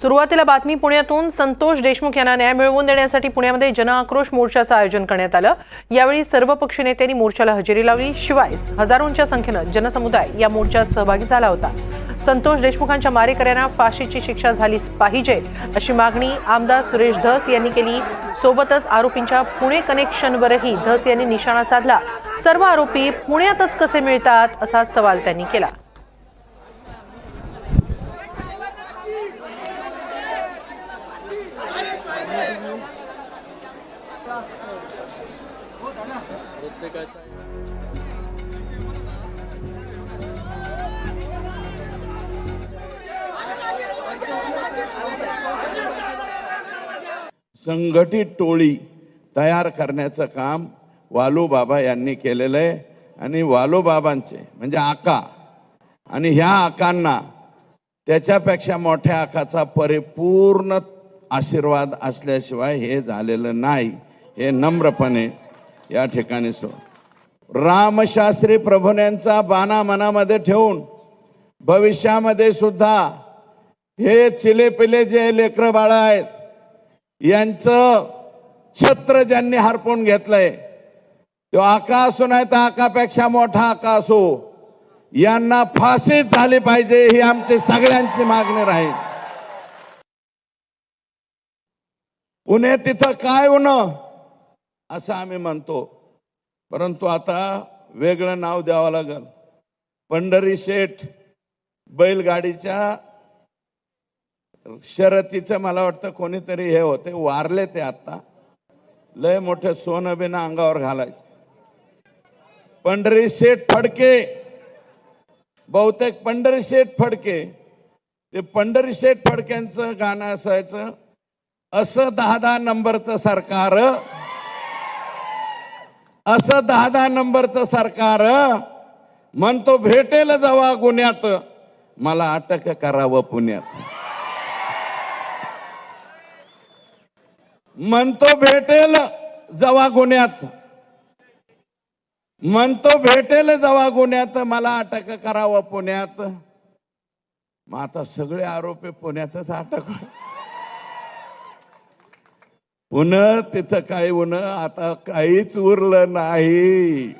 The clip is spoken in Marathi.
सुरुवातीला बातमी पुण्यातून संतोष देशमुख यांना न्याय मिळवून देण्यासाठी पुण्यामध्ये जनआक्रोश मोर्चाचं आयोजन करण्यात आलं। यावेळी सर्वपक्षीय नेत्यांनी मोर्चाला हजेरी लावली। शिवाय हजारोंच्या संख्येनं जनसमुदाय या मोर्चात सहभागी झाला होता। संतोष देशमुखांच्या मारेकऱ्यांना फाशीची शिक्षा झालीच पाहिजे अशी मागणी आमदार सुरेश धस यांनी केली। सोबतच आरोपींच्या पुणे कनेक्शनवरही धस यांनी निशाणा साधला। सर्व आरोपी पुण्यातच कसे मिळतात असा सवाल त्यांनी केला। संघटित टोळी तयार करण्याचं काम वालूबाबा यांनी केलेलं आहे आणि वालूबाबांचे म्हणजे आका आणि ह्या आकांना त्याच्यापेक्षा मोठ्या आकाचा परिपूर्ण आशीर्वाद असल्याशिवाय हे झालेलं नाही, हे नम्रपणे या ठिकाणी रामशास्त्री प्रभूंचा बाणा मनामध्ये ठेवून भविष्यामध्ये सुद्धा हे चिलेपिले जे लेकरं बाळ आहेत यांचं छत्र ज्यांनी हरपून घेतलंय तो आका असो नाही तर आकापेक्षा मोठा आका असो यांना फाशीच झाली पाहिजे ही आमची सगळ्यांची मागणी राहील। पुणे तिथं काय होणं असं आम्ही म्हणतो, परंतु आता वेगळं नाव द्यावं लागेल। पंढरी शेठ बैलगाडीच्या शर्यतीचं मला वाटतं कोणीतरी हे होते, वारले ते आता, लय मोठे सोनं बिनं अंगावर घालायचे। पंढरी शेठ फडके, बहुतेक पंढरी शेठ फडके, ते पंढरी शेठ फडक्यांचं गाणं असायचं, असं 10-10 नंबरचं सरकार, असं 10-10 नंबरचं सरकार म्हणतो भेटेल जेव्हा गुन्ह्यात मला अटक करावं पुण्यात, म्हणतो भेटेल जेव्हा गुन्ह्यात, म्हणतो भेटेल जेव्हा गुन्ह्यात मला अटक करावं पुण्यात। मग आता सगळे आरोपी पुण्यातच अटक, पुन्हा तिथं काय होणं आता काहीच उरलं नाही।